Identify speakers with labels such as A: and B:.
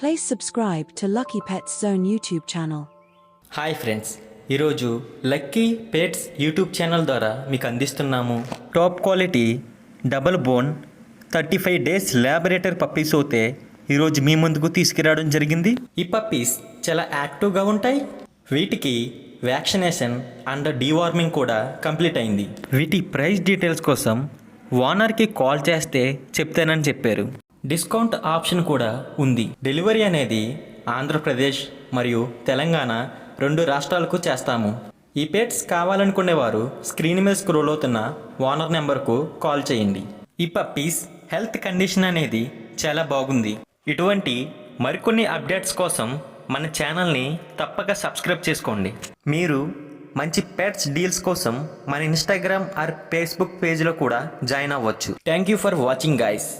A: Please subscribe to Lucky Pets Zone YouTube channel.
B: Hi friends, ఈరోజు Lucky Pets YouTube channel ద్వారా మీకు అందిస్తున్నాము top quality double bone 35 days Labrador puppies అయితే ఈరోజు మీ ముందుకు తీసుకురావడం జరిగింది. ఈ పప్పీస్ చాలా యాక్టివ్గా ఉంటాయి. వీటికి వ్యాక్సినేషన్ అండ్ డీవార్మింగ్ కూడా కంప్లీట్ అయింది. వీటి ప్రైస్ డీటెయిల్స్ కోసం ఓనర్కి కాల్ చేస్తే చెప్తానని చెప్పారు. డిస్కౌంట్ ఆప్షన్ కూడా ఉంది. డెలివరీ అనేది ఆంధ్రప్రదేశ్ మరియు తెలంగాణ 2 రాష్ట్రాలకు చేస్తాము. ఈ పెట్స్ కావాలనుకునేవారు స్క్రీన్ మీద స్క్రోల్ అవుతున్న ఓనర్ నెంబర్కు కాల్ చేయండి. ఈ పప్పీస్ హెల్త్ కండిషన్ అనేది చాలా బాగుంది. ఇటువంటి మరికొన్ని అప్డేట్స్ కోసం మన ఛానల్ని తప్పక సబ్స్క్రైబ్ చేసుకోండి. మీరు మంచి పెట్స్ డీల్స్ కోసం మన ఇన్స్టాగ్రామ్ ఆర్ ఫేస్బుక్ పేజ్లో కూడా జాయిన్ అవ్వచ్చు. Thank you for watching guys.